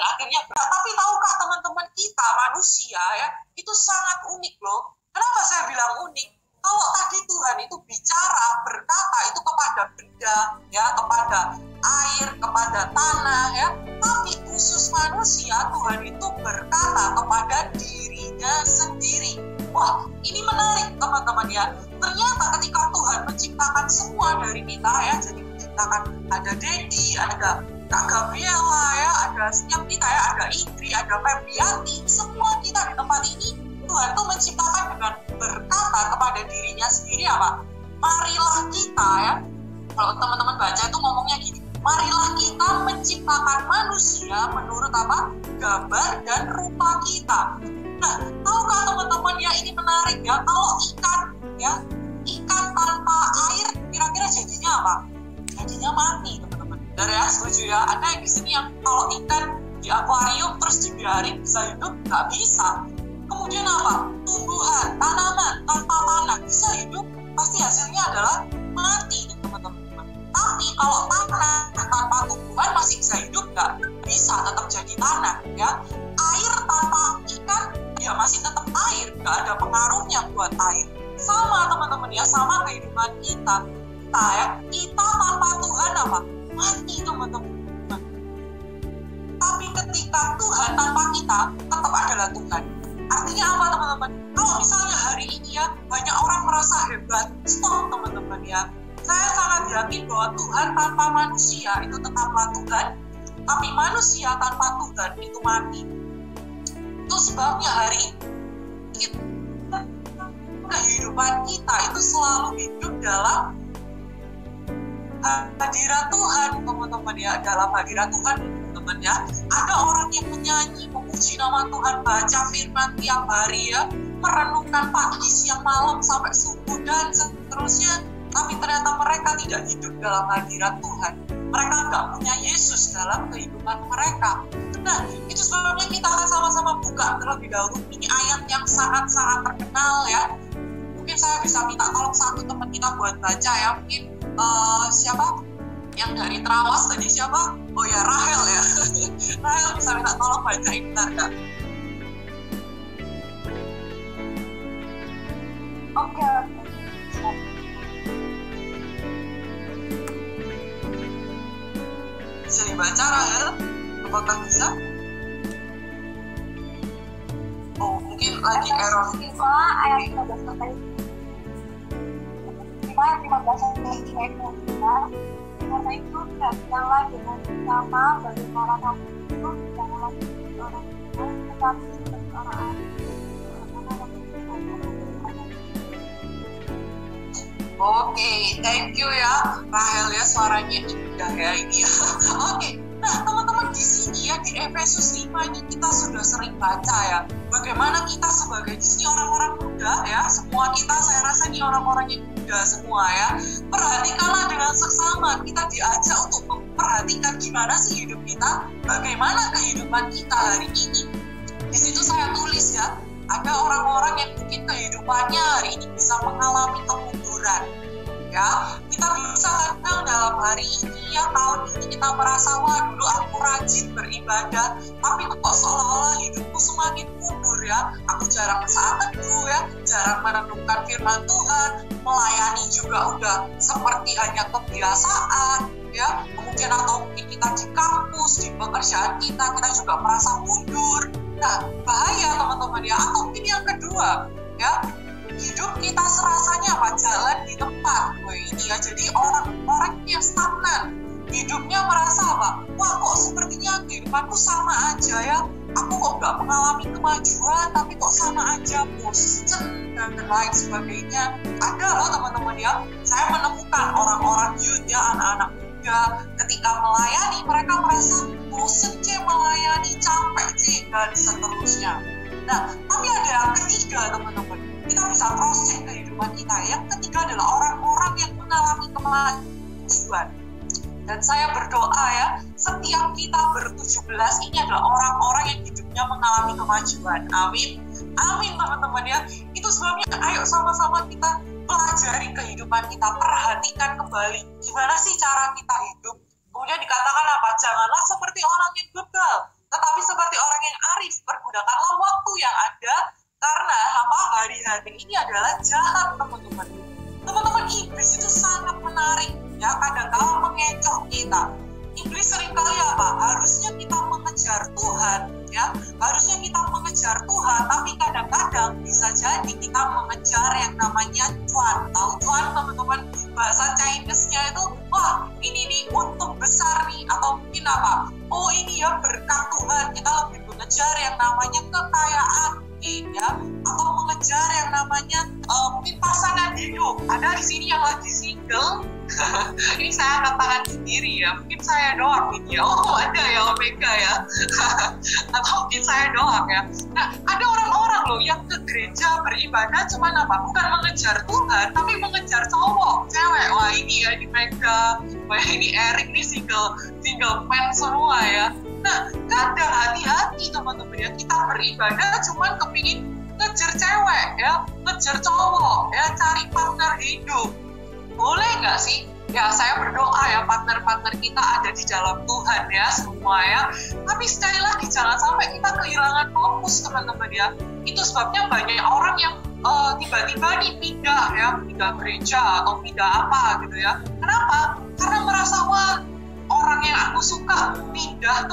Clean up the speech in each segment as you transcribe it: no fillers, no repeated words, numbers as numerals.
akhirnya. Nah, tapi tahukah teman-teman, kita manusia ya itu sangat unik loh. Kenapa saya bilang unik? Kalau tadi Tuhan itu bicara, berkata itu kepada benda, ya, kepada air, kepada tanah, ya. Tapi khusus manusia, Tuhan itu berkata kepada dirinya sendiri. Wah, ini menarik teman-teman ya. Ternyata ketika Tuhan menciptakan semua dari kita ya, jadi menciptakan ada Dedi, ada Kak Gabriela ya, ada setiap kita ya, ada Indri, ada Febrianti, semua kita di tempat ini Tuhan tuh menciptakan dengan berkata kepada dirinya sendiri apa? Marilah kita ya, kalau teman-teman baca itu ngomongnya gini, marilah kita menciptakan manusia menurut apa? Gambar dan rupa kita. Nah, tahukah teman-teman ya, ini menarik ya, kalau ikan ya, ikan tanpa air kira-kira jadinya apa? Jadinya mati teman-teman. Dari ya, setuju ya, ada yang di sini yang kalau ikan di akuarium terus dibiarin bisa hidup? Nggak bisa. Kemudian apa? Tumbuhan, tanaman tanpa tanah bisa hidup? Pasti hasilnya adalah mati teman-teman. Tapi kalau tanah tanpa tumbuhan masih bisa hidup nggak? Bisa, tetap jadi tanah ya. Air tanpa ikan ya masih tetap air, nggak ada pengaruhnya buat air. Sama teman-teman ya, sama kehidupan kita. Kita tanpa Tuhan apa? Mati teman-teman. Tapi ketika Tuhan tanpa kita tetap adalah Tuhan. Artinya apa teman-teman? Kalau misalnya hari ini ya banyak orang merasa hebat, stop teman-teman ya. Saya sangat yakin bahwa Tuhan tanpa manusia itu tetaplah Tuhan, tapi manusia tanpa Tuhan itu mati. Itu sebabnya hari ini kehidupan kita itu selalu hidup dalam hadirat Tuhan teman-teman ya, dalam hadirat Tuhan teman-teman ya. Ada orang yang menyanyi, memuji nama Tuhan, baca firman tiap hari ya, merenungkan pagi, siang, malam sampai subuh dan seterusnya, tapi ternyata mereka tidak hidup dalam hadirat Tuhan. Mereka nggak punya Yesus dalam kehidupan mereka. Nah, itu sebabnya kita akan sama-sama buka terlebih dahulu. Ini ayat yang sangat-sangat terkenal ya. Mungkin saya bisa minta tolong satu teman kita buat baca ya. Mungkin siapa? Yang dari Trawas tadi siapa? Oh ya, Rahel ya. Rahel bisa minta tolong bacain bentar Kak. Oke. Bisa dibaca Rahel? Apakah bisa? Oh, mungkin lagi error. Ayat 15 sampai 15 sampai 25. Karena itu janganlah dengan sama bagi para kamu itu janganlah seperti orang tua, tetapi seperti orang asing. Oke, thank you ya Rahel ya, suaranya indah ya ini ya. Oke, nah teman-teman di sini ya di Efesus 5 ini kita sudah sering baca ya bagaimana kita sebagai di sini orang-orang muda ya, semua kita saya rasa ini orang-orang yang muda semua ya. Perhatikanlah dengan seksama, kita diajak untuk memperhatikan gimana sih hidup kita, bagaimana kehidupan kita hari ini. Di situ saya tulis ya, ada orang-orang yang mungkin kehidupannya hari ini bisa mengalami kemunduran. Ya, kita bisa kadang dalam hari ini ya, tahun ini kita merasa wah dulu aku rajin beribadah, tapi kok seolah-olah hidupku semakin mundur ya. Aku jarang saat teduh ya, jarang merenungkan firman Tuhan, melayani juga udah seperti hanya kebiasaan ya. Kemudian atau mungkin kita di kampus, di pekerjaan kita juga merasa mundur. Nah, bahaya teman-teman ya. Atau mungkin yang kedua ya, hidup kita serasanya apa? Jalan di tempat. Wah ini ya, jadi orang-orang yang stagnan. Hidupnya merasa apa? Wah kok sepertinya kehidupanku sama aja ya. Aku kok nggak mengalami kemajuan, tapi kok sama aja, bosen dan lain sebagainya. Ada loh teman-teman ya, saya menemukan orang-orang youth ya, anak-anak muda, ketika melayani mereka merasa bosen melayani, capek dan seterusnya. Nah, tapi ada yang ketiga teman-teman, kita bisa cross-check kehidupan kita. Yang ketiga adalah orang-orang yang mengalami kemajuan. Dan saya berdoa ya, setiap kita ber-17 ini adalah orang-orang yang hidupnya mengalami kemajuan. Amin. Amin teman-teman ya. Itu sebabnya ayo sama-sama kita pelajari kehidupan kita, perhatikan kembali gimana sih cara kita hidup. Kemudian dikatakan apa? Janganlah seperti orang yang gagal, tetapi gunakanlah waktu yang ada, karena hari-hari ini adalah jahat, teman-teman. Teman-teman, iblis itu sangat menarik, ya, kadang-kala mengecoh kita. Iblis seringkali harusnya kita mengejar Tuhan, ya, harusnya kita mengejar Tuhan, tapi kadang-kadang bisa jadi kita mengejar yang namanya cuan. Tahu cuan, teman-teman? Bahasa Chinese-nya itu, wah, ini nih untung besar nih, atau mungkin oh ini ya berkat Tuhan. Kita lebih mengejar yang namanya kekayaan, ya, atau mengejar yang namanya mungkin pasangan hidup. Ada di sini yang lagi single. Ini saya angkat tangan sendiri ya, mungkin saya doang ini ya. Oh, ada ya Omega ya. Atau mungkin saya doang ya. Nah, ada orang-orang loh yang ke gereja beribadah cuman bukan mengejar Tuhan, tapi mengejar cowok, cewek. Wah, ini ya di Mega, wah ini Eric nih single man semua ya. Nah, kadang hati-hati teman-teman ya, kita beribadah cuman kepingin ngejar cewek ya, ngejar cowok ya, cari partner hidup. Boleh nggak sih? Ya, saya berdoa ya partner-partner kita ada di dalam Tuhan ya semua ya. Tapi sekali lagi jangan sampai kita kehilangan fokus, teman-teman ya. Itu sebabnya banyak orang yang tiba-tiba nih pindah gereja atau pindah apa gitu ya. Kenapa? Karena merasa, wah, orang yang aku suka pindah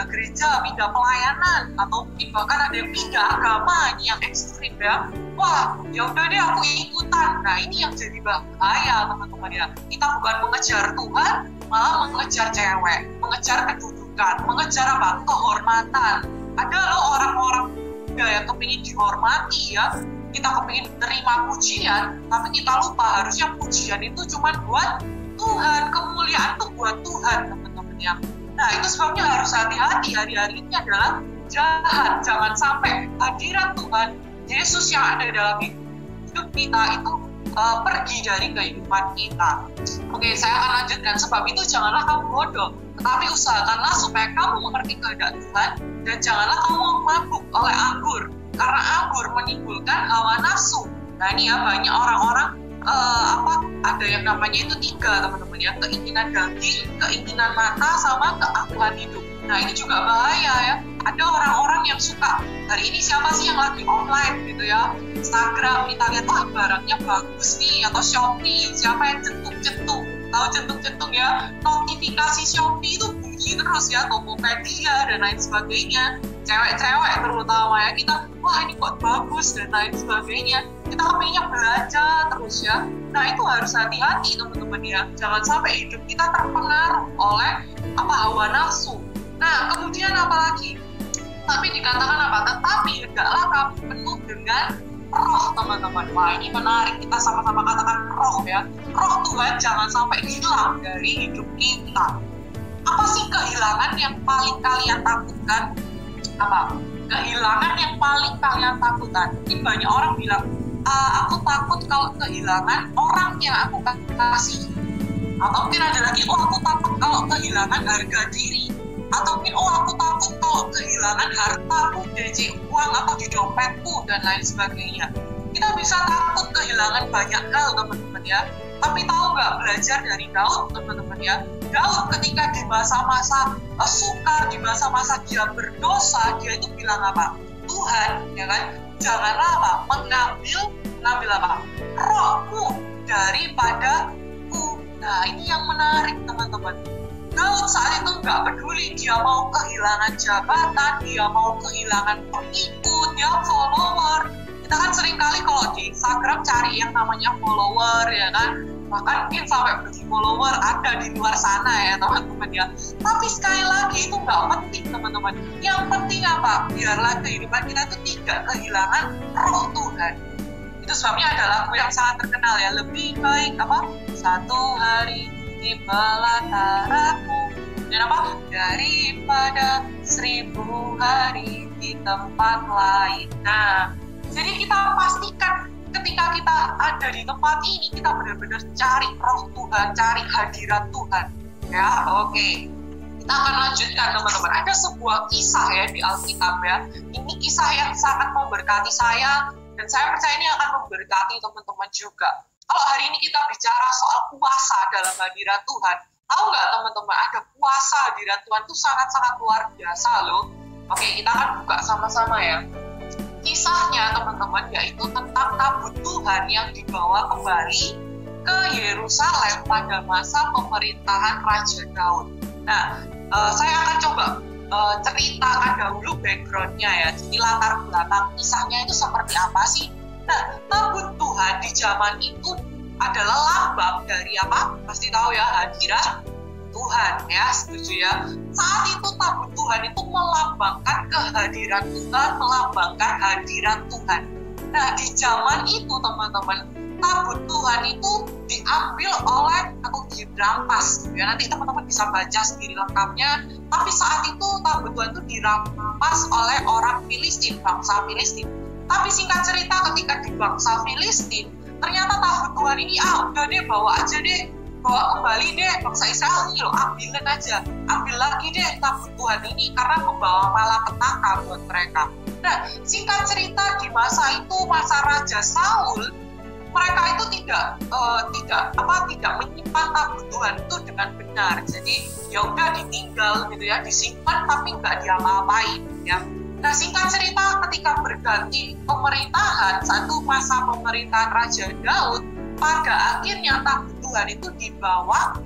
gereja, pindah pelayanan, atau mungkin bahkan ada yang pindah agama, ini yang ekstrim ya. Wah, ya udah deh aku ikutan. Nah, ini yang jadi bahaya, teman-teman ya. Kita bukan mengejar Tuhan, malah mengejar cewek, mengejar kedudukan, mengejar kehormatan. Ada loh orang-orang yang kepingin dihormati ya. Kita kepingin terima pujian, tapi kita lupa harusnya pujian itu cuma buat Tuhan, kemuliaan itu buat Tuhan, teman-teman ya. Nah, itu sebabnya harus hati-hati. Hari-hari ini adalah jahat. Jangan sampai hadirat Tuhan, Yesus yang ada dalam hidup kita itu pergi dari kehidupan kita. Oke, saya akan lanjutkan. Sebab itu janganlah kamu bodoh, tetapi usahakanlah supaya kamu mengerti kehendak Tuhan, dan janganlah kamu mabuk oleh anggur, karena anggur menimbulkan hawa nafsu. Nah, ini ya, banyak orang-orang ada yang namanya itu 3, teman-teman ya, keinginan daging, keinginan mata, sama keangkuhan hidup. Nah, ini juga bahaya ya. Ada orang-orang yang suka, hari ini siapa sih yang lagi online gitu ya, Instagram, kita lihat, wah barangnya bagus nih, atau Shopee, siapa yang centung-centung, tahu centung-centung ya, notifikasi Shopee itu bunyi terus ya, Tokopedia dan lain sebagainya. Cewek-cewek terutama ya, kita, wah ini kok bagus dan lain sebagainya, kita kepingin belanja terus ya. Nah, itu harus hati-hati, teman-teman ya, jangan sampai hidup kita terpengaruh oleh hawa nafsu. Nah, kemudian apa lagi? Tapi dikatakan tetapi hendaklah kamu penuh dengan roh, teman-teman. Wah, ini menarik, kita sama-sama katakan roh ya. Roh Tuhan jangan sampai hilang dari hidup kita. Apa sih kehilangan yang paling kalian takutkan? Kehilangan yang paling kalian takutkan? Mungkin banyak orang bilang, aku takut kalau kehilangan orang yang aku kasih. Atau mungkin ada lagi, aku takut kalau kehilangan harga diri. Atau mungkin, aku takut kalau kehilangan hartaku, DC uang atau di dompetku, dan lain sebagainya. Kita bisa takut kehilangan banyak hal, teman-teman ya. Tapi tahu nggak, belajar dari Daud, teman-teman ya. Daud ketika di masa-masa sukar, di masa-masa dia berdosa, dia itu bilang apa? Tuhan, ya kan, janganlah mengambil rohmu daripadaku. Nah, ini yang menarik, teman-teman. Daud saat itu nggak peduli, dia mau kehilangan jabatan, dia mau kehilangan pengikut, ya, follower. Kita kan sering kali kalau di Instagram cari yang namanya follower, ya kan, bahkan mungkin sampai beli follower ada di luar sana ya, teman-teman ya. Tapi sekali lagi itu nggak penting, teman-teman. Yang penting apa? Biarlah kehidupan kita itu tidak kehilangan roh Tuhan. Itu sebabnya ada lagu yang sangat terkenal ya, lebih baik satu hari di belantaraku dan daripada 1000 hari di tempat lain. Nah, jadi kita pastikan ketika kita ada di tempat ini, kita benar-benar cari roh Tuhan, cari hadirat Tuhan ya. Oke, kita akan lanjutkan, teman-teman. Ada sebuah kisah ya di Alkitab ya. Ini kisah yang sangat memberkati saya, dan saya percaya ini akan memberkati teman-teman juga. Kalau hari ini kita bicara soal puasa dalam hadirat Tuhan, tahu nggak, teman-teman, ada puasa hadirat Tuhan itu sangat-sangat luar biasa loh. Oke, kita akan buka sama-sama ya. Kisahnya teman-teman yaitu tentang tabut Tuhan yang dibawa kembali ke Yerusalem pada masa pemerintahan Raja Daud. Nah, saya akan coba ceritakan dahulu background-nya ya. Jadi latar belakang kisahnya itu seperti apa sih? Nah, tabut Tuhan di zaman itu adalah lambang dari apa? Pasti tahu ya, hadirat Tuhan ya, setuju ya. Saat itu tabut Tuhan itu melambangkan kehadiran Tuhan, melambangkan hadirat Tuhan. Nah, di zaman itu teman-teman, tabut Tuhan itu diambil oleh atau dirampas ya. Nanti teman-teman bisa baca sendiri lengkapnya. Tapi saat itu tabut Tuhan itu dirampas oleh orang Filistin, bangsa Filistin. Tapi singkat cerita, ketika di bangsa Filistin, ternyata tabut Tuhan ini udah deh, bawa aja deh, bawa kembali deh, bangsa Israel ini loh, ambilin aja, ambil lagi deh tabut Tuhan ini, karena membawa malapetaka buat mereka. Nah, singkat cerita, di masa itu, masa Raja Saul, mereka itu tidak menyimpan tabut Tuhan itu dengan benar. Jadi ya udah ditinggal gitu ya, disimpan tapi nggak diapa-apain ya. Nah, singkat cerita, ketika berganti pemerintahan, satu masa pemerintahan Raja Daud, pada akhirnya tabut Tuhan itu dibawa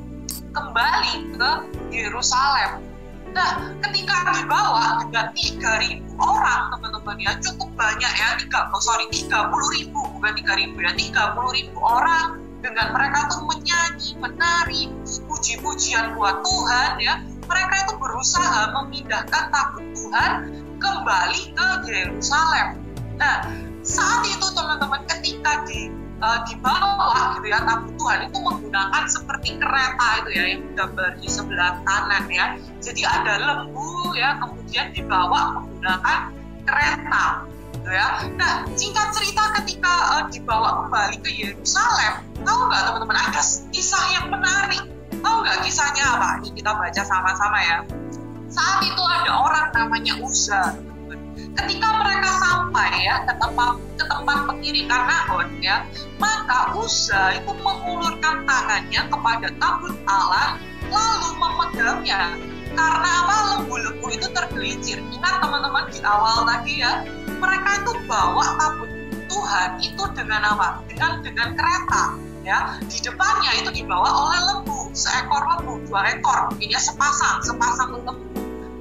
kembali ke Yerusalem. Nah, ketika dibawa dengan 3.000 orang, teman-teman ya, cukup banyak ya, 30.000, bukan 3.000 ya, 30.000 orang, dengan mereka tuh menyanyi, menari, puji-pujian buat Tuhan ya. Mereka itu berusaha memindahkan tabut Tuhan kembali ke Yerusalem. Nah, saat itu teman-teman, ketika dibawa gitu ya, tabut Tuhan itu menggunakan seperti kereta itu ya, yang gambar di sebelah kanan ya. Jadi ada lembu ya, kemudian dibawa menggunakan kereta gitu ya. Nah, singkat cerita, ketika dibawa kembali ke Yerusalem, tahu nggak teman-teman, ada kisah yang menarik. Tahu nggak kisahnya apa? Ini kita baca sama-sama ya. Saat itu ada orang namanya Uza. Ketika mereka sampai ya ke tempat pengirikan Nahon ya, maka Uza itu mengulurkan tangannya kepada tabut Allah lalu memegangnya. Karena apa? Lembu-lembu itu tergelincir. Ingat teman-teman, di awal tadi ya, mereka itu bawa tabut Tuhan itu dengan apa? Dengan kereta ya. Di depannya itu dibawa oleh lembu, seekor lembu, 2 ekor, mungkin ya, sepasang lembu.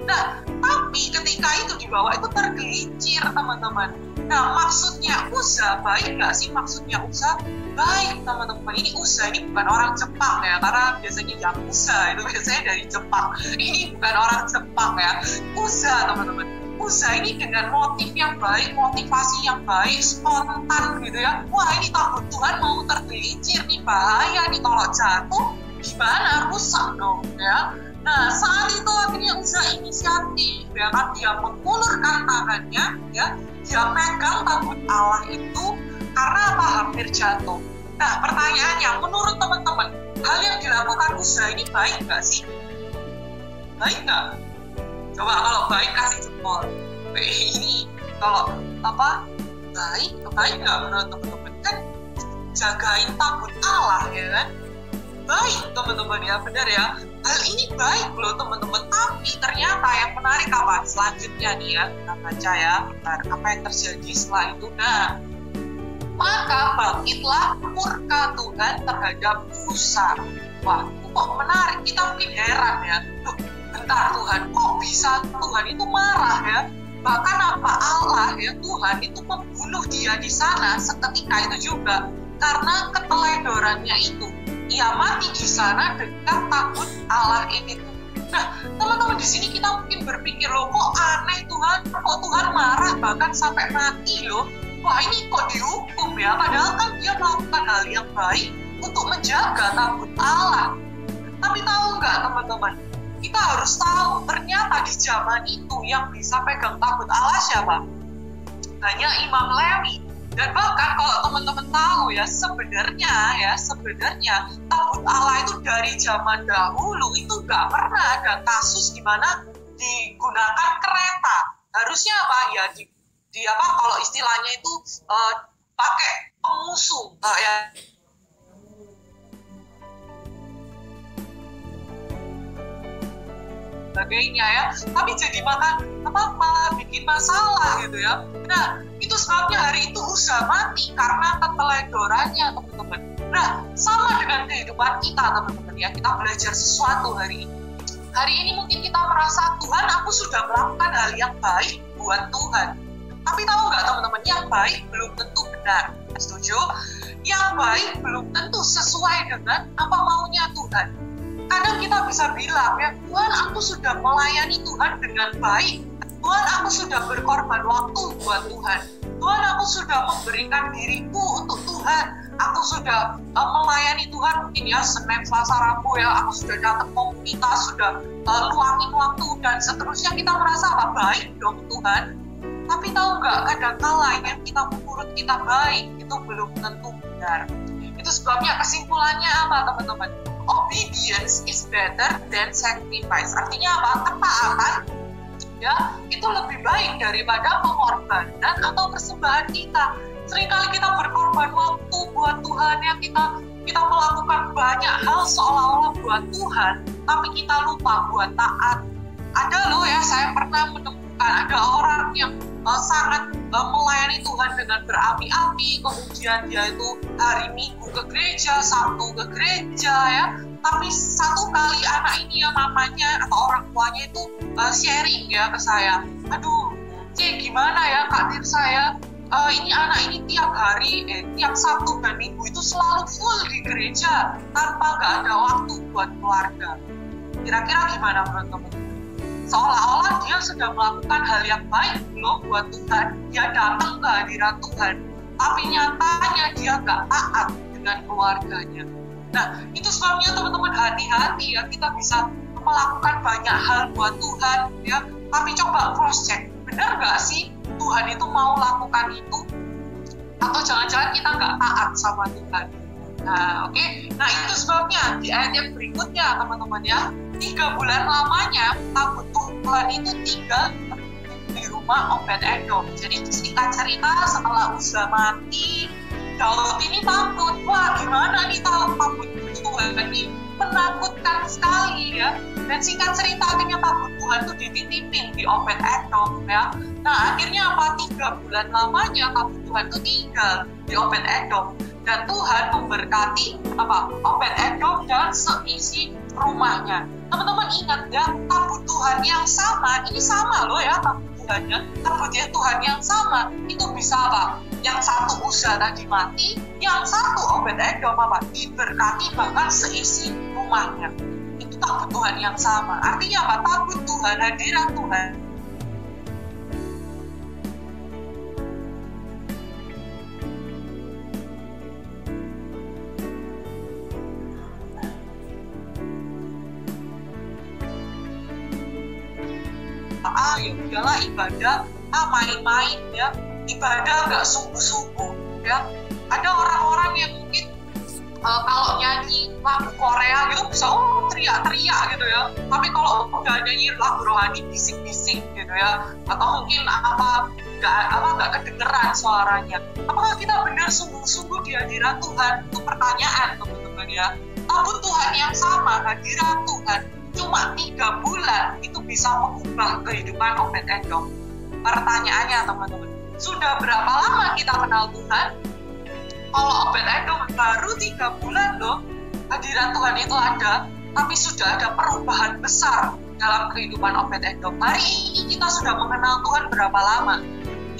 Nah, tapi ketika itu dibawa itu tergelincir teman-teman. Nah, maksudnya Uza baik nggak sih? Maksudnya Uza baik teman-teman. Ini Uza ini bukan orang Jepang ya, karena biasanya yang Uza itu biasanya dari Jepang. Ini bukan orang Jepang ya. Uza teman-teman. Uza ini dengan motif yang baik, motivasi yang baik, spontan gitu ya. Wah, ini tabut Tuhan mau tergelincir nih, bahaya nih, kalau jatuh gimana, rusak dong ya. Nah, saat itu akhirnya Uza inisiatif ya kan, dia mengulurkan tangannya ya, dia pegang tabut Allah itu karena apa? Hampir jatuh. Nah, pertanyaannya, menurut teman-teman, hal yang dilakukan Uza ini baik nggak sih? Baik nggak? Coba kalau baik kasih jempol. Ini kalau apa? Baik nggak menurut teman-teman? Kan jagain tabut Allah ya kan? Baik teman-teman ya, benar ya. Hal ini baik loh teman-teman. Tapi ternyata yang menarik apa? Selanjutnya nih ya, kita baca ya. Bentar, apa yang terjadi setelah itu? Nah, maka bangkitlah murka Tuhan terhadap Uza. Wah, kok menarik. Kita mungkin heran ya. Loh, bentar Tuhan, kok bisa Tuhan itu marah ya? Bahkan apa, Allah ya, Tuhan itu membunuh dia di sana seketika itu juga. Karena keteledorannya itu, ia mati di sana dengan tabut Allah ini. Nah, teman-teman, di sini kita mungkin berpikir, loh kok aneh Tuhan, kok Tuhan marah bahkan sampai mati loh. Wah, ini kok dihukum ya, padahal kan dia melakukan hal yang baik untuk menjaga tabut Allah. Tapi tahu nggak teman-teman, kita harus tahu ternyata di zaman itu yang bisa pegang tabut Allah siapa? Hanya Imam Lewi. Dan bahkan kalau teman-teman tahu ya, sebenarnya tabut Allah itu dari zaman dahulu itu nggak pernah ada kasus di mana digunakan kereta. Harusnya apa ya, di apa, kalau istilahnya itu pakai pengusung ya. sebagainya ya, tapi jadi malah bikin masalah gitu ya. Nah, itu sebabnya hari itu Uza mati karena keteledorannya, teman-teman. Nah, sama dengan kehidupan kita, teman-teman ya. Kita belajar sesuatu hari ini. Hari ini mungkin kita merasa, Tuhan, aku sudah melakukan hal yang baik buat Tuhan. Tapi tahu nggak, teman-teman, yang baik belum tentu benar. Setuju? Yang baik belum tentu sesuai dengan apa maunya Tuhan. Kadang kita bisa bilang, ya, Tuhan, aku sudah melayani Tuhan dengan baik. Tuhan, aku sudah berkorban waktu buat Tuhan. Tuhan, aku sudah memberikan diriku untuk Tuhan. Aku sudah melayani Tuhan mungkin ya Senin, Selasa, Rabu ya. Aku sudah datang komunitas, sudah luangin waktu dan seterusnya. Kita merasa apa? Baik dong Tuhan. Tapi tahu nggak, kadang-kala yang kita menurut kita baik itu belum tentu benar. Itu sebabnya kesimpulannya apa, teman-teman? Obedience is better than sacrifice. Artinya apa? Ketaatan ya itu lebih baik daripada pengorbanan atau persembahan kita. Seringkali kita berkorban waktu buat Tuhan ya, kita melakukan banyak hal seolah-olah buat Tuhan, tapi kita lupa buat taat. Ada loh ya, saya pernah menemukan ada orang yang sangat melayani Tuhan dengan berapi-api, kemudian dia itu hari Minggu ke gereja, Sabtu ke gereja ya, tapi satu kali anak ini ya mamanya atau orang tuanya itu sharing ya ke saya, aduh Cik gimana ya Kak Tir, saya ini anak ini tiap hari, tiap Sabtu dan Minggu itu selalu full di gereja tanpa nggak ada waktu buat keluarga. Kira-kira gimana menurut teman-teman? Seolah-olah dia sudah melakukan hal yang baik loh buat Tuhan, dia datang ke hadirat Tuhan, tapi nyatanya dia nggak taat dengan keluarganya. Nah, itu sebabnya teman-teman hati-hati ya, kita bisa melakukan banyak hal buat Tuhan ya, tapi coba cross check, benar nggak sih Tuhan itu mau lakukan itu? Atau jangan-jangan kita nggak taat sama Tuhan? Nah, oke. Nah, itu sebabnya di ayat yang berikutnya, teman-teman ya, 3 bulan lamanya tabut Tuhan itu tinggal di rumah Obed-Edom. Jadi singkat cerita, setelah Uza mati, Daud ini takut. Wah, gimana nih tabut Tuhan ini? Menakutkan sekali ya. Dan singkat cerita, akhirnya tabut Tuhan itu dititipin di Obed-Edom ya. Nah, akhirnya apa? 3 bulan lamanya tabut Tuhan itu tinggal di Obed-Edom. Dan Tuhan memberkati apa? Obed-Edom dan seisi rumahnya. Teman-teman ingat ya, tabut Tuhan yang sama, ini sama loh ya tabut Tuhannya. Tabut Tuhan yang sama, itu bisa apa? Yang satu Uza tadi mati, yang satu Obed-Edom apa? Diberkati bahkan seisi rumahnya. Itu tabut Tuhan yang sama. Artinya apa? Tabut Tuhan, hadirat Tuhan. Ya udahlah ibadah main-main ya, ibadah nggak sungguh-sungguh ya. Ada orang-orang yang mungkin kalau nyanyi lagu Korea gitu bisa teriak-teriak gitu ya, tapi kalau udah nyanyi lagu rohani bising-bising gitu ya, atau mungkin nggak kedengeran suaranya. Apakah kita benar sungguh-sungguh di hadirat Tuhan? Itu pertanyaan teman-teman ya. Tabut Tuhan yang sama, hadirat Tuhan cuma 3 bulan itu bisa mengubah kehidupan Obed-Edom. Pertanyaannya teman-teman, sudah berapa lama kita kenal Tuhan? Kalau Obed-Edom baru 3 bulan loh, hadirat Tuhan itu ada, tapi sudah ada perubahan besar dalam kehidupan Obed-Edom. Hari ini kita sudah mengenal Tuhan berapa lama?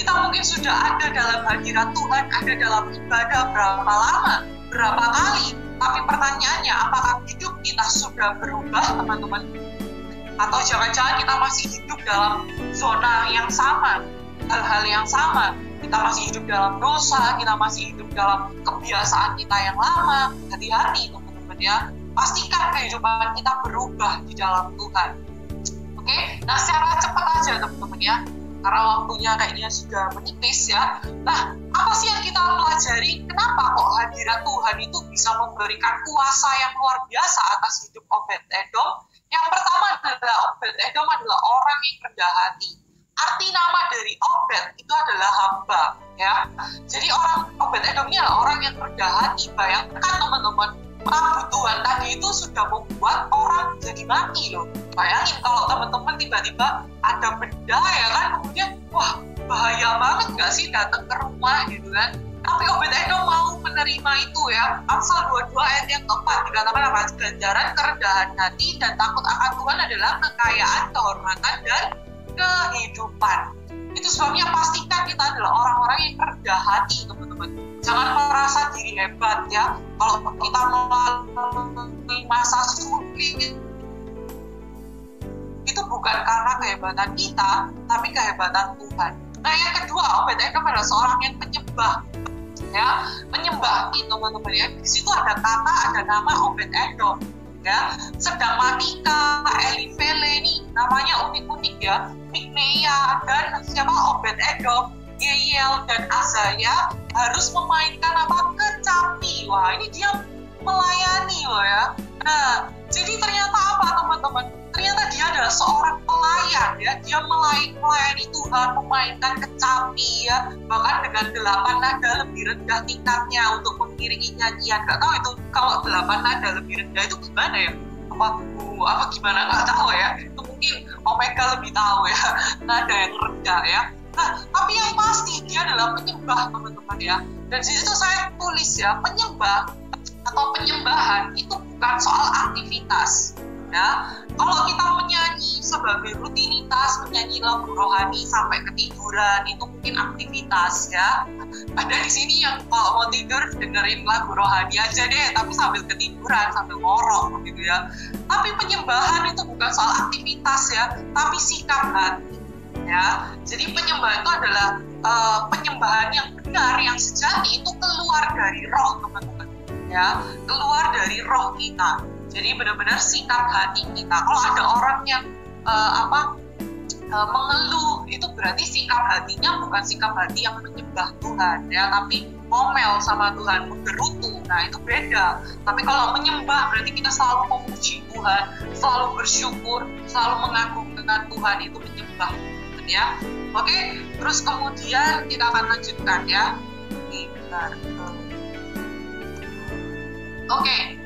Kita mungkin sudah ada dalam hadirat Tuhan, ada dalam ibadah berapa lama, berapa kali? Tapi pertanyaannya, apakah hidup kita sudah berubah, teman-teman? Atau jangan-jangan kita masih hidup dalam zona yang sama, hal-hal yang sama. Kita masih hidup dalam dosa, kita masih hidup dalam kebiasaan kita yang lama. Hati-hati, teman-teman ya. Pastikan kehidupan kita berubah di dalam Tuhan. Oke? Nah, secara cepat aja, teman-teman ya. Karena waktunya kayaknya sudah menipis ya. Nah, apa sih yang kita pelajari? Kenapa kok hadirat Tuhan itu bisa memberikan kuasa yang luar biasa atas hidup Obed-Edom? Yang pertama adalah Obed-Edom adalah orang yang rendah hati. Arti nama dari Obed itu adalah hamba ya. Jadi orang Obed-Edom ini adalah orang yang rendah hati. Bayangkan teman-teman, tabut Tuhan tadi itu sudah membuat orang jadi mati loh. Bayangin kalau teman-teman tiba-tiba ada benda ya kan, kemudian wah bahaya banget nggak sih datang ke rumah gitu kan. Tapi Obed-Edom mau menerima itu ya. Amsal 22 ayat yang keempat dikatakan apa? Ganjaran kerendahan hati dan takut akan Tuhan adalah kekayaan, kehormatan, dan kehidupan. Itu sebabnya pastikan kita adalah orang-orang yang rendah hati, teman-teman. Jangan merasa diri hebat ya. Kalau kita melalui masa sulit, itu bukan karena kehebatan kita, tapi kehebatan Tuhan. Nah, yang kedua, Obed-Edom adalah seorang yang penyembah. Ya, penyembah itu teman-teman ya. Di situ ada kata, ada nama Obed-Edom. Ya, sedang Matika, Elifele ini namanya unik-unik ya. Mikneia dan siapa Obed-Edom, Yeyel dan Azaya harus memainkan apa? Kecapi. Wah, ini dia melayani loh ya. Nah, jadi ternyata apa teman-teman? Ternyata dia adalah seorang pelayan ya. Dia melayani Tuhan, memainkan kecapi ya. Bahkan dengan 8 nada lebih rendah tingkatnya untuk mengiringi nyanyian. Gak tahu itu kalau 8 nada lebih rendah itu gimana ya? Apa gimana? Gak tahu ya. Itu mungkin Omega lebih tahu ya. Nada yang rendah ya. Nah, tapi yang pasti dia adalah penyembah teman-teman ya. Dan di situ saya tulis ya, penyembah atau penyembahan itu bukan soal aktivitas. Ya, kalau kita menyanyi sebagai rutinitas, menyanyi lagu rohani sampai ketiduran itu mungkin aktivitas ya. Ada di sini yang kalau mau tidur dengerin lagu rohani aja deh, tapi sambil ketiduran, sambil ngorok gitu ya. Tapi penyembahan itu bukan soal aktivitas ya, tapi sikap hati ya. Jadi penyembahan itu adalah penyembahan yang benar, yang sejati itu keluar dari roh teman-teman ya, keluar dari roh kita. Jadi benar-benar sikap hati kita. Kalau ada orang yang mengeluh, itu berarti sikap hatinya bukan sikap hati yang menyembah Tuhan ya, tapi ngomel sama Tuhan, menggerutu. Nah, itu beda. Tapi kalau menyembah berarti kita selalu memuji Tuhan, selalu bersyukur, selalu mengagungkan Tuhan, itu menyembah ya. Oke, terus kemudian kita akan lanjutkan ya. Oke.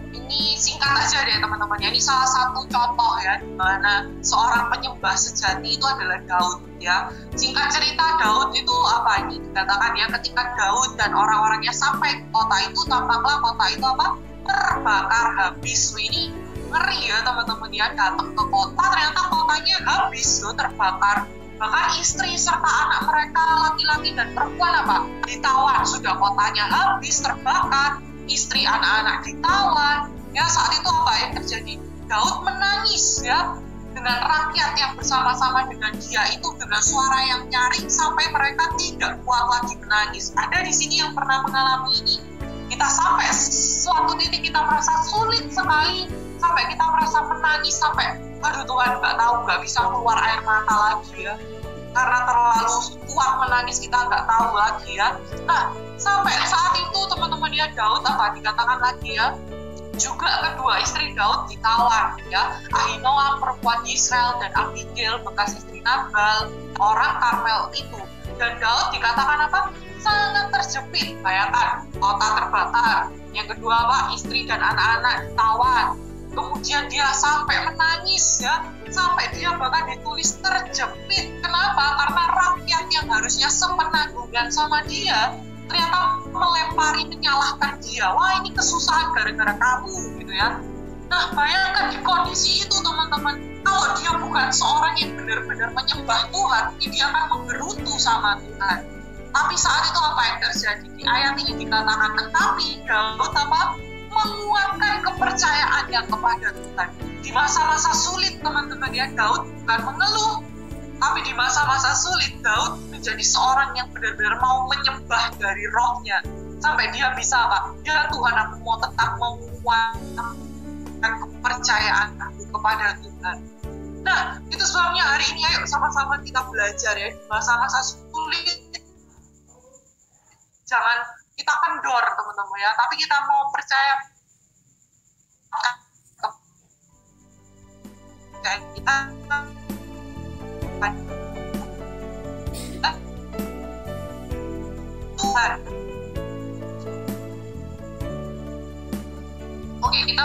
Ini singkat aja deh teman-teman ya. Ini salah satu contoh ya di mana seorang penyembah sejati itu adalah Daud ya. Singkat cerita, Daud itu apa ini dikatakan ya, ketika Daud dan orang-orangnya sampai ke kota itu, tampaklah kota itu apa? Terbakar habis. Ini ngeri ya teman-teman ya, datang ke kota ternyata kotanya habis loh, terbakar. Bahkan istri serta anak mereka laki-laki dan perempuan apa? Ditawan, sudah kotanya habis, terbakar. Istri anak-anak ditawan. Ya, saat itu apa yang terjadi? Daud menangis ya dengan rakyat yang bersama-sama dengan dia itu, dengan suara yang nyaring sampai mereka tidak kuat lagi menangis. Ada di sini yang pernah mengalami ini. Kita sampai suatu titik kita merasa sulit sekali, sampai kita merasa menangis sampai aduh Tuhan nggak bisa keluar air mata lagi ya. Karena terlalu kuat menangis kita nggak tahu lagi ya. Nah, sampai saat itu teman-teman ya, Daud apa dikatakan lagi ya, juga kedua istri Daud ditawan ya, Ahinoam perempuan Israel dan Abigail bekas istri Nabal orang Karmel itu. Dan Daud dikatakan apa? Sangat terjepit. Bayangkan, kota terbakar. Yang kedua apa? Istri dan anak-anak ditawan. Kemudian dia sampai menangis ya, sampai dia bahkan ditulis terjepit. Kenapa? Karena rakyat yang harusnya sepenanggungan sama dia ternyata melempari, menyalahkan dia. Wah, ini kesusahan gara-gara kamu gitu ya. Nah, bayangkan di kondisi itu teman-teman, kalau dia bukan seorang yang benar-benar menyembah Tuhan, dia akan menggerutu sama Tuhan. Tapi saat itu apa yang terjadi? Di ayat ini dikatakan, tetapi Daud apa? Menguatkan kepercayaannya kepada Tuhan. Di masa-masa sulit teman-teman ya, Daud bukan mengeluh, tapi di masa-masa sulit Daud menjadi seorang yang benar-benar mau menyembah dari rohnya, sampai dia bisa apa? Ya Tuhan, aku mau tetap menguatkan kepercayaan aku kepada Tuhan. Nah, itu sebabnya hari ini ayo sama-sama kita belajar ya, di masa-masa sulit jangan kita kendor teman-teman ya, tapi kita mau percaya kita Tuhan. Oke, kita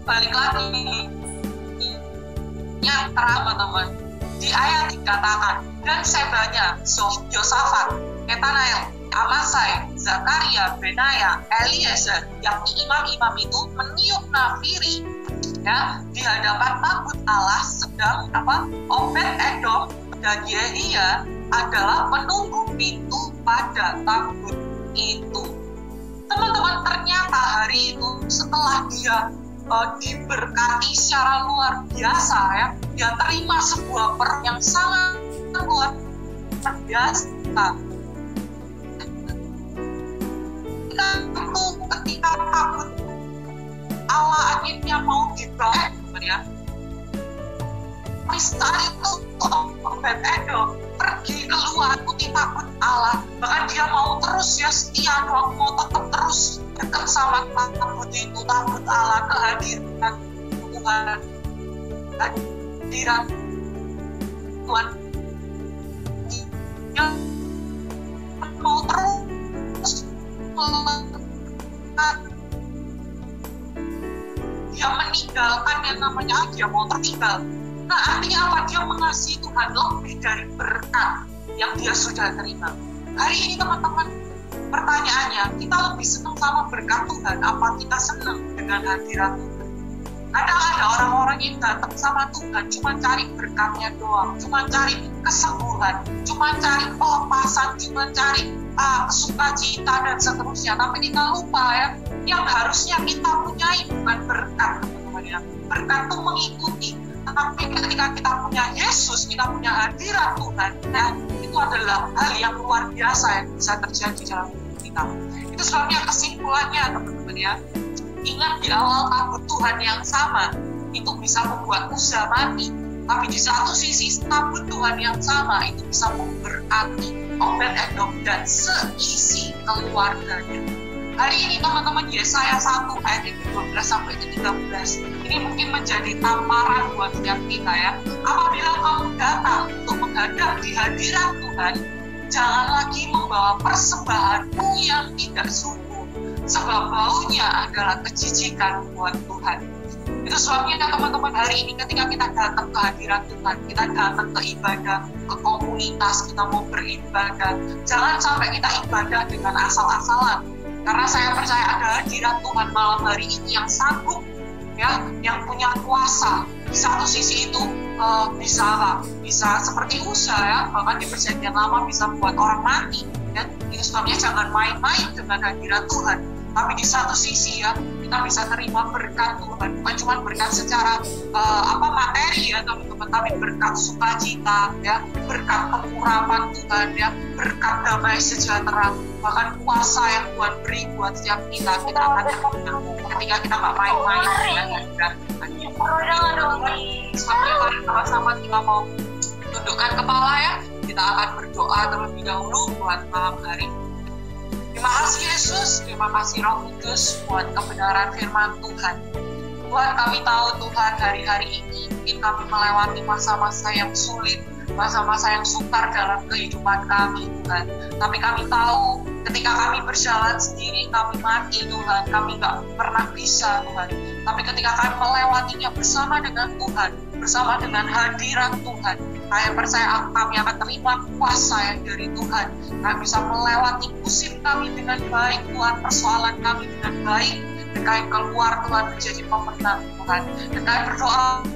balik lagi nyata teman-teman. Di ayat dikatakan, dan Sebanya, Yosafat, Netanael, Amasai, Zakaria, Benaya, Eliezer, yakni imam-imam itu meniup nafiri ya di hadapan tabut Allah, sedang Obed-Edom dan Yehia adalah penunggu pintu pada tabut itu. Teman-teman, ternyata hari itu setelah dia diberkati secara luar biasa ya, dia terima sebuah perang yang sangat luar biasa. Ketika tabut Allah akhirnya mau dibawa ya, saat itu Obed-Edom pergi keluar ikuti tabut Allah, bahkan dia mau terus ya setia, mau tetap terus dekat sama tabut itu, tabut Allah, kehadiran Tuhan, kehadiran Tuhan, yang mau terus dia meninggalkan yang namanya dia mau tertinggal. Nah, artinya apa? Dia mengasihi Tuhan lebih dari berkat yang dia sudah terima. Hari ini teman-teman, pertanyaannya, kita lebih senang sama berkat Tuhan apa kita senang dengan hadirat Tuhan? Kadang ada orang-orang yang datang sama Tuhan cuma cari berkatnya doang, cuma cari kesembuhan, cuma cari pelepasan, cuma cari sukacita dan seterusnya. Tapi kita lupa ya, yang harusnya kita punyai bukan berkat, teman-teman ya. Berkat itu mengikuti. Tapi ketika kita punya Yesus, kita punya hadirat Tuhan, ya, itu adalah hal yang luar biasa yang bisa terjadi dalam hidup kita. Itu sebabnya kesimpulannya, teman-teman ya, ingat di awal tabut Tuhan yang sama itu bisa membuat Uza mati, tapi di satu sisi tabut Tuhan yang sama itu bisa memberkati Obed-Edom dan seisi keluarganya. Hari ini teman-teman, Yesaya 1 ayat 12 sampai 13 ini mungkin menjadi tamparan buat setiap kita ya. Apabila kamu datang untuk menghadap di hadirat Tuhan, jangan lagi membawa persembahanmu yang tidak sungguh, sebab baunya adalah kejijikan buat Tuhan. Itu sebabnya teman-teman, hari ini ketika kita datang ke hadirat Tuhan, kita datang ke ibadah, ke komunitas, kita mau beribadah, jangan sampai kita ibadah dengan asal-asalan. Karena saya percaya ada hadirat Tuhan malam hari ini yang sanggup ya, yang punya kuasa. Di satu sisi itu bisa seperti Uza ya, bahkan di perjanjian lama bisa membuat orang mati ya. Itu sebabnya jangan main-main dengan hadirat Tuhan. Tapi di satu sisi ya, kita bisa terima berkat Tuhan, bukan cuma berkat secara materi ya teman-teman, tapi berkat sukacita ya, berkat pengurapan Tuhan ya, berkat damai sejahtera, bahkan kuasa yang Tuhan beri buat setiap kita akan terima ketika kita nggak main-main dengan hadirat Tuhan. Sama-sama kita mau tundukkan kepala ya, kita akan berdoa terlebih dahulu buat malam hari. Terima kasih Yesus, terima kasih Roh Kudus buat kebenaran firman Tuhan. Tuhan, kami tahu Tuhan hari-hari ini mungkin kami melewati masa-masa yang sulit, masa-masa yang sukar dalam kehidupan kami Tuhan. Tapi kami tahu ketika kami berjalan sendiri kami mati Tuhan, kami nggak pernah bisa Tuhan. Tapi ketika kami melewatinya bersama dengan Tuhan, bersama dengan hadirat Tuhan, saya percaya kami akan terima kuasa yang dari Tuhan. Kami bisa melewati musim kami dengan baik Tuhan, persoalan kami dengan baik, dan kami keluar Tuhan menjadi pemenang Tuhan. Dan kami berdoa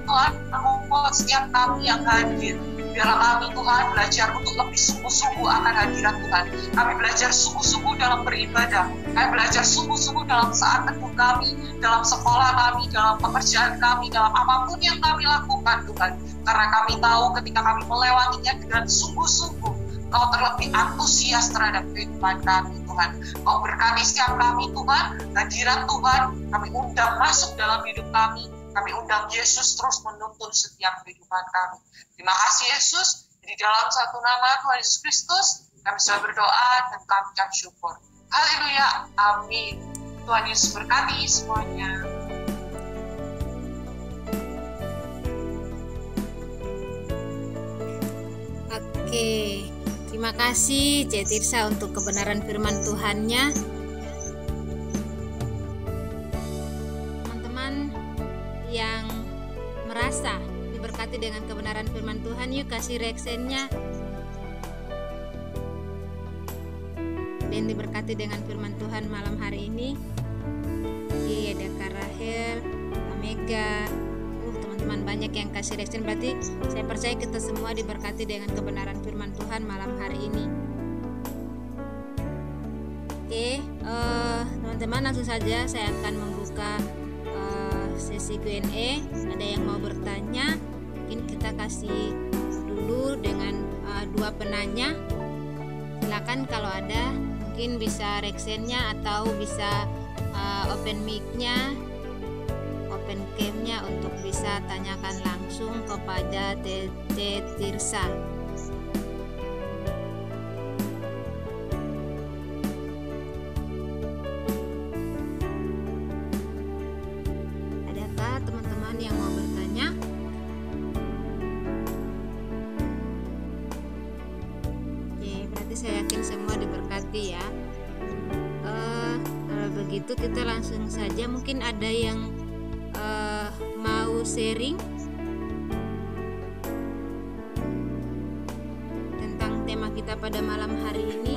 Tuhan membuat setiap kami yang hadir, biarlah kami Tuhan belajar untuk lebih sungguh-sungguh akan hadirat Tuhan. Kami belajar sungguh-sungguh dalam beribadah, kami belajar sungguh-sungguh dalam saat teduh kami, dalam sekolah kami, dalam pekerjaan kami, dalam apapun yang kami lakukan Tuhan. Karena kami tahu ketika kami melewatinya dengan sungguh-sungguh, Kau terlebih antusias terhadap kehidupan kami Tuhan. Kau berkati setiap kami Tuhan, hadirat Tuhan kami undang masuk dalam hidup kami. Kami undang Yesus terus menuntun setiap kehidupan kami. Terima kasih Yesus, di dalam satu nama Tuhan Yesus Kristus kami sudah berdoa dan kami ucap syukur. Haleluya, amin. Tuhan Yesus berkati semuanya. Oke, terima kasih Cik Tirsa untuk kebenaran firman Tuhannya. Teman-teman yang merasa dengan kebenaran firman Tuhan. Yuk kasih reactionnya. Dan diberkati dengan firman Tuhan malam hari ini. Iya, ada Kak Rahel, Kak Mega, teman-teman banyak yang kasih reaction. Berarti saya percaya kita semua diberkati dengan kebenaran firman Tuhan malam hari ini. Oke, teman-teman, langsung saja saya akan membuka sesi Q&A. Ada yang mau bertanya, mungkin kita kasih dulu dengan dua penanya. Silakan kalau ada, mungkin bisa reactionnya atau bisa open mic-nya, open cam-nya untuk bisa tanyakan langsung kepada Tete Tirsa. Adakah teman-teman yang mau bertanya? Oke, berarti saya yakin semua diberkati ya. Kalau begitu kita langsung saja, mungkin ada yang mau sharing tentang tema kita pada malam hari ini.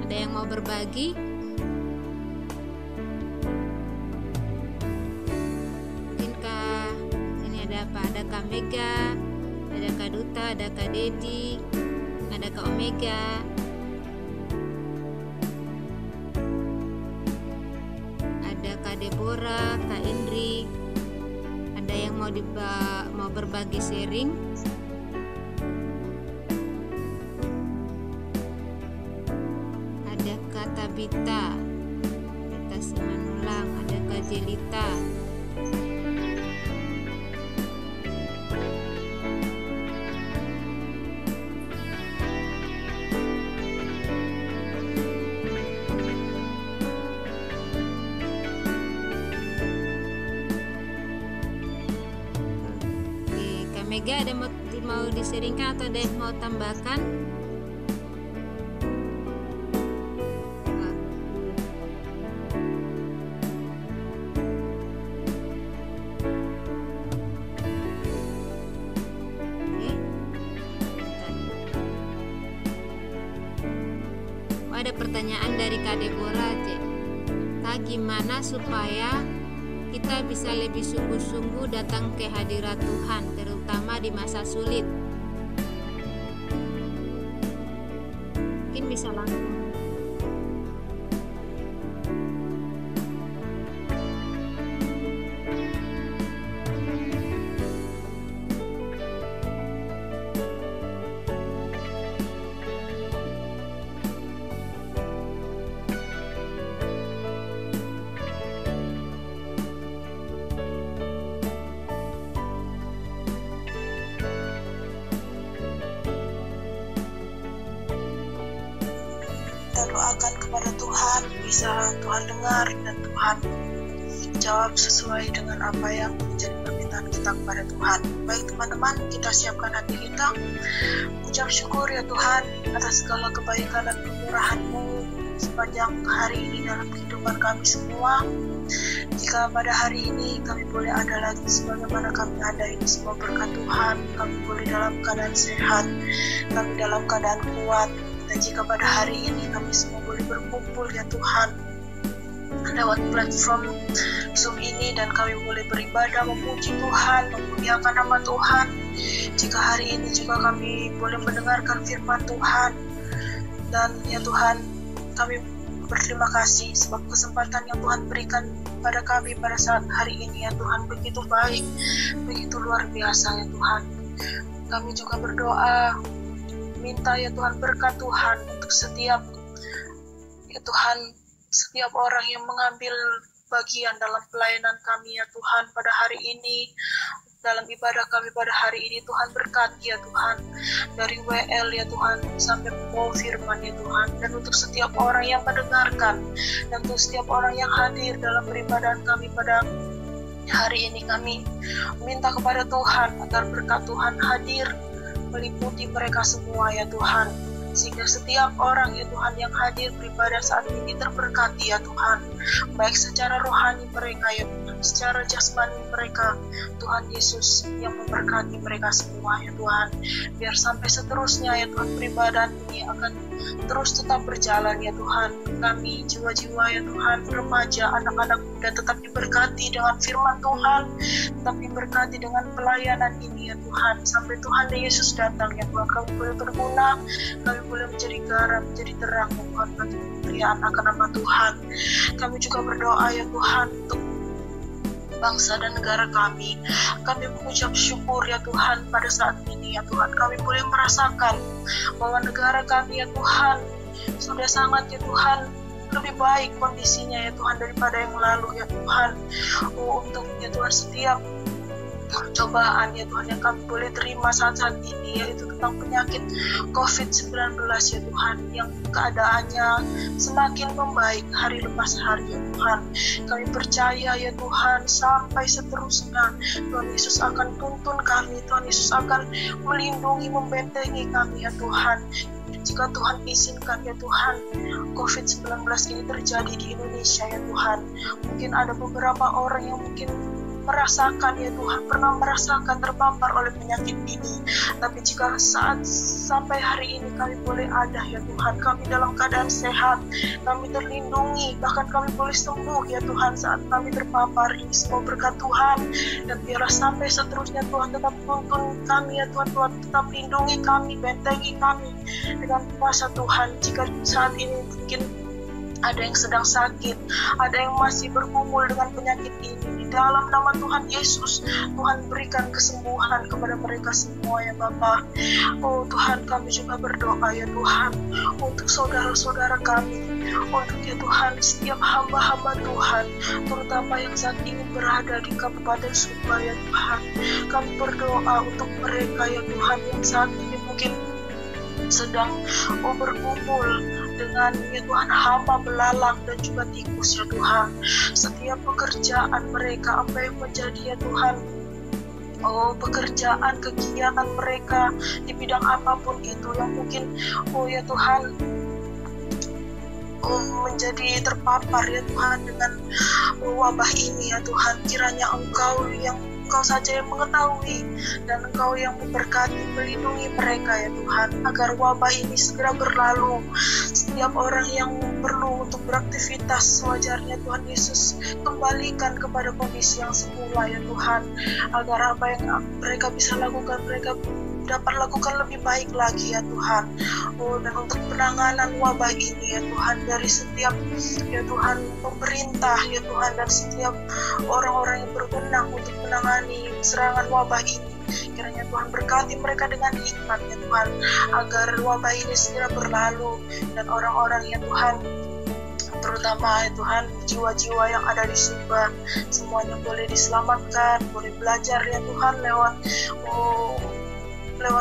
Ada yang mau berbagi? Mungkinkah ini ada apa? Ada Kak Mega, ada Kak Duta, ada Kak Dedi, ada Kak Omega. Kak Deborah, Kak Indri, ada yang mau berbagi sharing? Ada Kak Tabita, Beta Simanulang, ada Kak Jelita. Mega, ada mau diseringkan atau ada yang mau tambahkan? Ada pertanyaan dari Kak Deborah. Kak, gimana supaya kita bisa lebih sungguh-sungguh datang ke hadirat Tuhan, terutama di masa sulit? Mungkin bisa langsung. Doakan kepada Tuhan, bisa Tuhan dengar dan Tuhan jawab sesuai dengan apa yang menjadi permintaan kita kepada Tuhan. Baik teman-teman, kita siapkan hati kita, ucap syukur ya Tuhan atas segala kebaikan dan kemurahan-Mu sepanjang hari ini dalam kehidupan kami semua. Jika pada hari ini kami boleh ada lagi sebagaimana kami ada, ini semua berkat Tuhan. Kami boleh dalam keadaan sehat, kami dalam keadaan kuat. Dan jika pada hari ini kami semua boleh berkumpul ya Tuhan lewat platform Zoom ini, dan kami boleh beribadah, memuji Tuhan, memuliakan nama Tuhan. Jika hari ini juga kami boleh mendengarkan firman Tuhan, dan ya Tuhan, kami berterima kasih sebab kesempatan yang Tuhan berikan pada kami pada saat hari ini ya Tuhan begitu baik, begitu luar biasa ya Tuhan. Kami juga berdoa, minta ya Tuhan berkat Tuhan untuk setiap ya Tuhan, setiap orang yang mengambil bagian dalam pelayanan kami ya Tuhan pada hari ini, dalam ibadah kami pada hari ini. Tuhan berkati ya Tuhan, dari WL ya Tuhan sampai membawa firman ya Tuhan, dan untuk setiap orang yang mendengarkan, dan untuk setiap orang yang hadir dalam peribadahan kami pada hari ini, kami minta kepada Tuhan agar berkat Tuhan hadir meliputi mereka semua ya Tuhan, sehingga setiap orang ya Tuhan yang hadir beribadah saat ini terberkati ya Tuhan, baik secara rohani mereka ya Tuhan, secara jasmani mereka. Tuhan Yesus yang memberkati mereka semua ya Tuhan. Biar sampai seterusnya ya Tuhan, peribadahan ini akan terus tetap berjalan ya Tuhan. Kami jiwa-jiwa ya Tuhan, remaja, anak-anak muda tetap diberkati dengan firman Tuhan, tetap diberkati dengan pelayanan ini ya Tuhan. Sampai Tuhan Yesus datang ya Tuhan, kami boleh berguna, kami boleh menjadi garam, menjadi terang ya Tuhan, bagi kemuliaan akan nama Tuhan. Kami juga berdoa ya Tuhan untuk bangsa dan negara kami. Kami mengucap syukur ya Tuhan pada saat ini ya Tuhan. Kami boleh merasakan bahwa negara kami ya Tuhan sudah sangat ya Tuhan lebih baik kondisinya ya Tuhan daripada yang lalu ya Tuhan. Untuk ya Tuhan setiap cobaan ya Tuhan yang kami boleh terima saat-saat ini, yaitu tentang penyakit COVID-19 ya Tuhan, yang keadaannya semakin membaik hari lepas hari ya Tuhan. Kami percaya ya Tuhan sampai seterusnya Tuhan Yesus akan tuntun kami, Tuhan Yesus akan melindungi, membentengi kami ya Tuhan. Jika Tuhan izinkan ya Tuhan COVID-19 ini terjadi di Indonesia ya Tuhan, mungkin ada beberapa orang yang mungkin merasakan ya Tuhan, pernah merasakan terpapar oleh penyakit ini. Tapi jika saat sampai hari ini kami boleh ada ya Tuhan, kami dalam keadaan sehat, kami terlindungi, bahkan kami boleh sembuh ya Tuhan saat kami terpapar, ini semua berkat Tuhan. Dan biarlah sampai seterusnya Tuhan tetap tuntun kami ya Tuhan, Tuhan tetap lindungi kami, bentengi kami dengan kuasa Tuhan. Jika saat ini mungkin ada yang sedang sakit, ada yang masih bergumul dengan penyakit ini, di dalam nama Tuhan Yesus, Tuhan berikan kesembuhan kepada mereka semua ya Bapa. Oh Tuhan, kami juga berdoa ya Tuhan untuk saudara-saudara kami, untuk ya Tuhan setiap hamba-hamba Tuhan, terutama yang saat ini berada di Kabupaten Sumba ya Tuhan. Kami berdoa untuk mereka ya Tuhan yang saat ini mungkin sedang berkumpul dengan ya Tuhan hama belalang dan juga tikus ya Tuhan. Setiap pekerjaan mereka, apa yang menjadi ya Tuhan pekerjaan, kegiatan mereka di bidang apapun itu yang mungkin ya Tuhan menjadi terpapar ya Tuhan dengan wabah ini ya Tuhan. Kiranya Engkau saja yang mengetahui, dan Engkau yang memberkati, melindungi mereka ya Tuhan, agar wabah ini segera berlalu. Setiap orang yang perlu untuk beraktivitas sewajarnya Tuhan Yesus, kembalikan kepada kondisi yang semula ya Tuhan, agar apa yang mereka bisa lakukan, mereka dapat lakukan lebih baik lagi ya Tuhan. Dan untuk penanganan wabah ini ya Tuhan, dari setiap ya Tuhan pemerintah ya Tuhan, dan setiap orang-orang yang berwenang untuk menangani serangan wabah ini, kiranya Tuhan berkati mereka dengan hikmat ya Tuhan, agar wabah ini segera berlalu, dan orang-orang ya Tuhan, terutama ya Tuhan jiwa-jiwa yang ada di Sumba, semuanya boleh diselamatkan, boleh belajar ya Tuhan lewat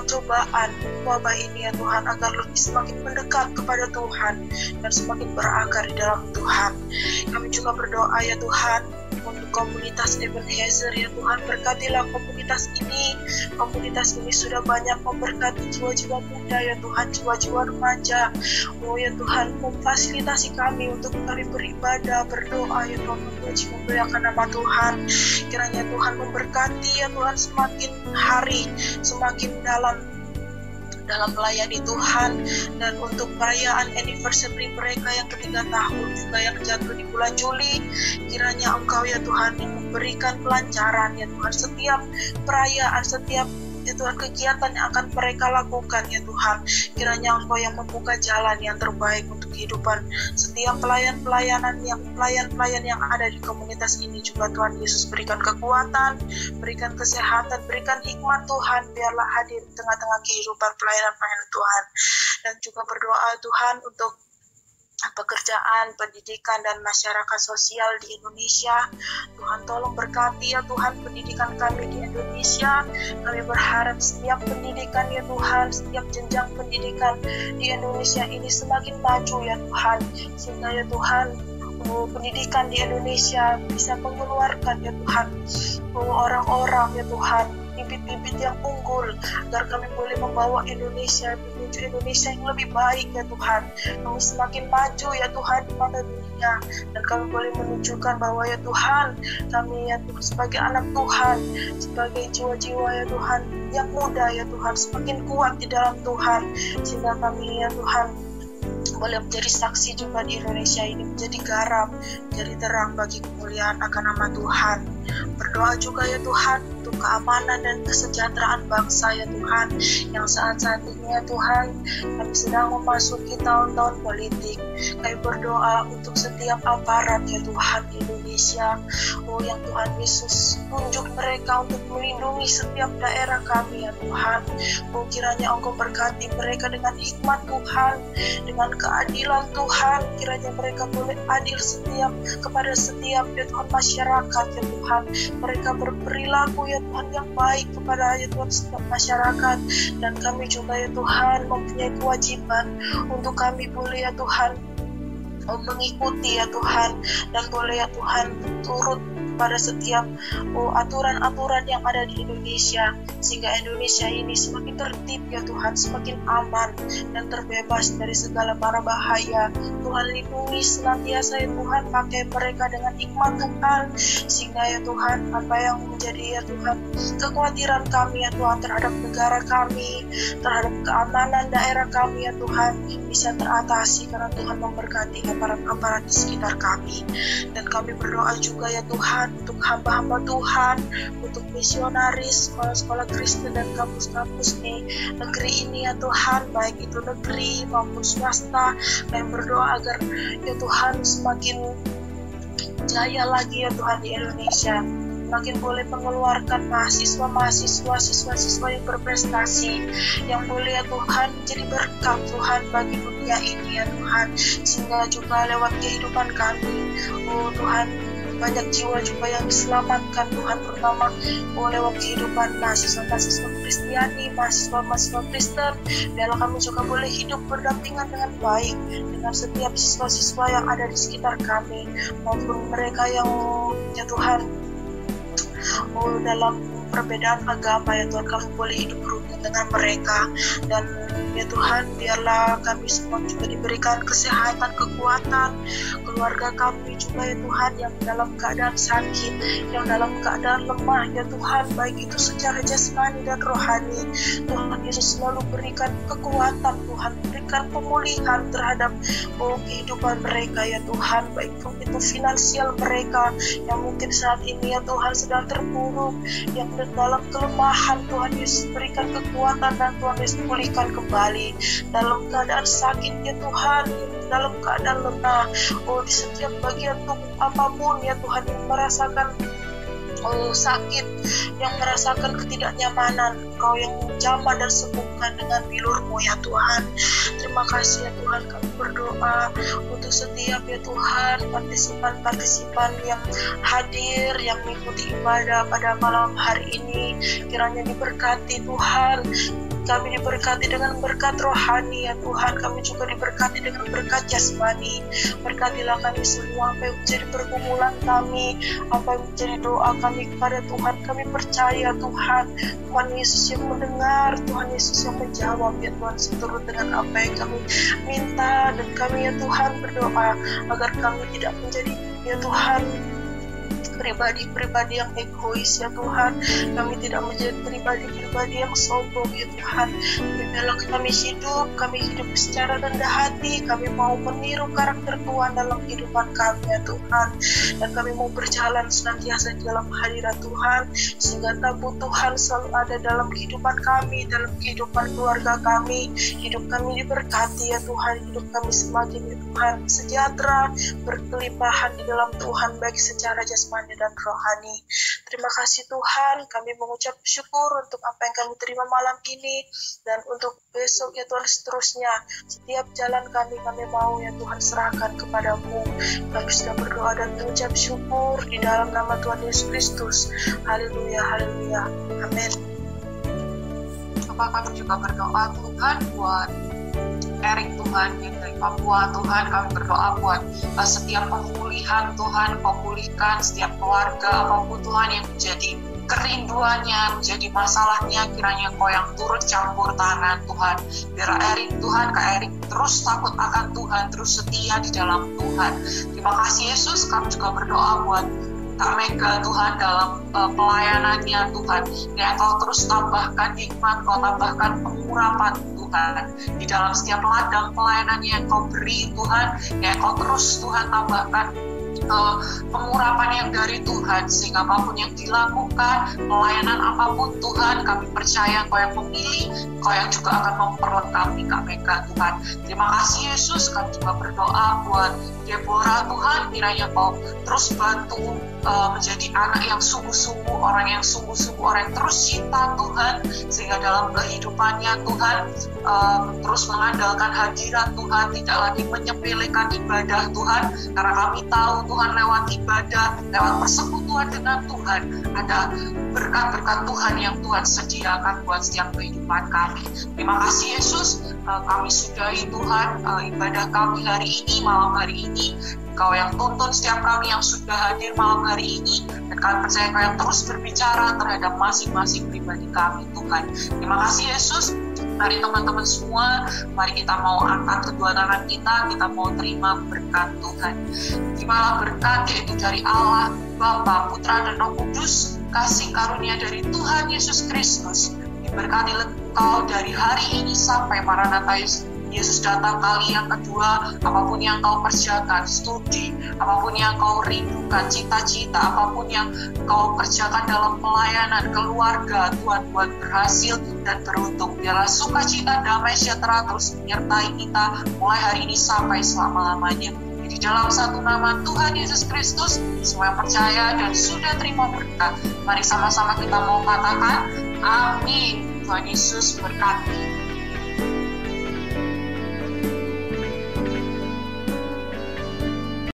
cobaan wabah ini ya Tuhan, agar lebih semakin mendekat kepada Tuhan dan semakin berakar di dalam Tuhan. Kami juga berdoa ya Tuhan untuk komunitas Ebenezer ya Tuhan, berkatilah komunitas ini. Komunitas ini sudah banyak memberkati jiwa-jiwa muda ya Tuhan, jiwa-jiwa remaja. Ya Tuhan, memfasilitasi kami untuk kami beribadah, berdoa ya Tuhan, memuji memuliakan nama Tuhan. Kiranya Tuhan memberkati ya Tuhan semakin hari, semakin dalam melayani Tuhan. Dan untuk perayaan anniversary mereka yang ketiga tahun juga yang jatuh di bulan Juli, kiranya Engkau ya Tuhan yang memberikan kelancaran ya Tuhan, setiap perayaan, setiap ya Tuhan kegiatan yang akan mereka lakukan ya Tuhan, kiranya Engkau yang membuka jalan yang terbaik untuk kehidupan setiap pelayan-pelayan yang ada di komunitas ini. Juga Tuhan Yesus berikan kekuatan, berikan kesehatan, berikan hikmat Tuhan, biarlah hadir di tengah-tengah kehidupan pelayanan Tuhan. Dan juga berdoa Tuhan untuk pekerjaan, pendidikan, dan masyarakat sosial di Indonesia. Tuhan tolong berkati ya Tuhan pendidikan kami di Indonesia. Kami berharap setiap pendidikan ya Tuhan, setiap jenjang pendidikan di Indonesia ini semakin maju ya Tuhan, sehingga ya Tuhan pendidikan di Indonesia bisa mengeluarkan ya Tuhan orang-orang ya Tuhan bibit-bibit yang unggul, agar kami boleh membawa Indonesia menuju Indonesia yang lebih baik ya Tuhan. Kami semakin maju ya Tuhan di mata dunia, dan kami boleh menunjukkan bahwa ya Tuhan, kami ya Tuhan sebagai anak Tuhan, sebagai jiwa-jiwa ya Tuhan yang muda ya Tuhan, semakin kuat di dalam Tuhan, sehingga kami ya Tuhan boleh menjadi saksi juga di Indonesia ini, menjadi garam, menjadi terang bagi kemuliaan akan nama Tuhan. Berdoa juga ya Tuhan untuk keamanan dan kesejahteraan bangsa ya Tuhan, yang saat-saat ini ya Tuhan kami sedang memasuki tahun-tahun politik. Kami berdoa untuk setiap aparat ya Tuhan di Indonesia, yang Tuhan Yesus tunjuk mereka untuk melindungi setiap daerah kami ya Tuhan. Kiranya Engkau berkati mereka dengan hikmat Tuhan, dengan keadilan Tuhan, kiranya mereka boleh adil kepada setiap ya Tuhan masyarakat ya Tuhan. Mereka berperilaku ya Tuhan yang baik kepada ya Tuhan setiap masyarakat, dan kami juga ya Tuhan mempunyai kewajiban untuk kami boleh ya Tuhan mengikuti ya Tuhan, dan boleh ya Tuhan turut pada setiap aturan-aturan yang ada di Indonesia, sehingga Indonesia ini semakin tertib ya Tuhan, semakin aman dan terbebas dari segala mara bahaya. Tuhan lindungi senantiasa ya Tuhan, pakai mereka dengan hikmat Tuhan, sehingga ya Tuhan apa yang menjadi ya Tuhan kekhawatiran kami ya Tuhan terhadap negara kami, terhadap keamanan daerah kami ya Tuhan, bisa teratasi karena Tuhan memberkati aparat-aparat di sekitar kami. Dan kami berdoa juga ya Tuhan untuk hamba-hamba Tuhan, untuk misionaris, sekolah-sekolah Kristen dan kampus-kampus di negeri ini ya Tuhan, baik itu negeri maupun swasta. Kami berdoa agar ya Tuhan semakin jaya lagi ya Tuhan di Indonesia, semakin boleh mengeluarkan mahasiswa-mahasiswa, siswa-siswa yang berprestasi, yang boleh ya Tuhan jadi berkat Tuhan bagi dunia ini ya Tuhan, sehingga juga lewat kehidupan kami Tuhan banyak jiwa juga yang diselamatkan Tuhan, terutama lewat kehidupan mahasiswa-mahasiswa Kristiani, mahasiswa-mahasiswa Kristen. Biarlah kami juga boleh hidup berdampingan dengan baik dengan setiap siswa-siswa yang ada di sekitar kami, maupun mereka yang ya Tuhan dalam perbedaan agama ya Tuhan, kami boleh hidup berukun dengan mereka. Dan ya Tuhan, biarlah kami semua juga diberikan kesehatan, kekuatan, keluarga kami juga ya Tuhan yang dalam keadaan sakit, yang dalam keadaan lemah ya Tuhan, baik itu secara jasmani dan rohani. Tuhan Yesus selalu berikan kekuatan Tuhan, berikan pemulihan terhadap kehidupan mereka ya Tuhan, baik itu finansial mereka yang mungkin saat ini ya Tuhan sedang terpuruk, yang dalam kelemahan. Tuhan Yesus berikan kekuatan dan Tuhan Yesus pulihkan kembali dalam keadaan sakit ya Tuhan, dalam keadaan lemah, di setiap bagian tubuh apapun ya Tuhan, yang merasakan sakit, yang merasakan ketidaknyamanan, Kau yang jamah dan sembuhkan dengan bilur-Mu ya Tuhan. Terima kasih ya Tuhan, kami berdoa untuk setiap ya Tuhan partisipan-partisipan yang hadir, yang mengikuti ibadah pada malam hari ini, kiranya diberkati Tuhan. Kami diberkati dengan berkat rohani ya Tuhan, kami juga diberkati dengan berkat jasmani. Berkatilah kami semua, apa yang menjadi pergumulan kami, apa yang menjadi doa kami kepada Tuhan. Kami percaya Tuhan, Tuhan Yesus yang mendengar, Tuhan Yesus yang menjawab ya Tuhan, seturut dengan apa yang kami minta. Dan kami ya Tuhan berdoa agar kami tidak menjadi ya Tuhan pribadi-pribadi yang egois ya Tuhan, kami tidak menjadi pribadi-pribadi yang sombong ya Tuhan. Biarlah kami hidup secara rendah hati, kami mau meniru karakter Tuhan dalam kehidupan kami ya Tuhan, dan kami mau berjalan senantiasa di dalam hadirat Tuhan, sehingga tabut Tuhan selalu ada dalam kehidupan kami, dalam kehidupan keluarga kami. Hidup kami diberkati ya Tuhan, hidup kami semakin ya Tuhan sejahtera, berkelimpahan di dalam Tuhan, baik secara jasmani dan rohani. Terima kasih Tuhan, kami mengucap syukur untuk apa yang kami terima malam ini, dan untuk besok ya Tuhan seterusnya. Setiap jalan kami mau ya Tuhan serahkan kepadamu. Kami sudah berdoa dan mengucap syukur di dalam nama Tuhan Yesus Kristus. Haleluya, haleluya, amin. Coba kami juga berdoa Tuhan buat Erik Tuhan yang dari Papua. Tuhan, kami berdoa buat setiap pemulihan Tuhan, Kau pulihkan setiap keluarga apapun Tuhan yang menjadi kerinduannya, menjadi masalahnya, kiranya Engkau yang turut campur tangan Tuhan. Biar Erik Tuhan, Kak Erik terus takut akan Tuhan, terus setia di dalam Tuhan. Terima kasih Yesus, kami juga berdoa buat Kak Mega Tuhan dalam pelayanannya Tuhan. Ya Engkau terus tambahkan hikmat, Engkau tambahkan pengurapan Tuhan di dalam setiap ladang pelayanan yang Engkau beri Tuhan. Ya Engkau terus Tuhan tambahkan pengurapan yang dari Tuhan, sehingga apapun yang dilakukan, pelayanan apapun Tuhan, kami percaya Engkau yang memilih, Engkau yang juga akan memperlengkapi Kak Mega Tuhan. Terima kasih Yesus, kami juga berdoa buat Deborah Tuhan, kiranya Engkau terus bantu menjadi anak yang sungguh-sungguh, orang yang sungguh-sungguh, orang yang terus cinta Tuhan, sehingga dalam kehidupannya Tuhan terus mengandalkan hadirat Tuhan, tidak lagi menyepelekan ibadah Tuhan, karena kami tahu Tuhan lewat ibadah, lewat persekutuan dengan Tuhan, ada berkat-berkat Tuhan yang Tuhan sediakan buat setiap kehidupan kami. Terima kasih Yesus, kami sudahi Tuhan ibadah kami hari ini, malam hari ini. Kau yang tuntun setiap kami yang sudah hadir malam hari ini, dan kami percaya Kau yang terus berbicara terhadap masing-masing pribadi kami Tuhan. Terima kasih Yesus. Mari teman-teman semua, mari kita mau angkat kedua tangan kita mau terima berkat Tuhan. Terimalah berkat yaitu dari Allah, Bapa, Putra, dan Roh Kudus, kasih karunia dari Tuhan Yesus Kristus, diberkati engkau dari hari ini sampai Maranatha Yesus datang kali yang kedua. Apapun yang kau kerjakan, studi, apapun yang kau rindukan, cita-cita, apapun yang kau kerjakan dalam pelayanan, keluarga, Tuhan buat berhasil dan beruntung. Biarlah sukacita, damai, sejahtera terus menyertai kita mulai hari ini sampai selama-lamanya. Di dalam satu nama Tuhan Yesus Kristus, semua yang percaya dan sudah terima berkat, mari sama-sama kita mau katakan amin. Tuhan Yesus berkati.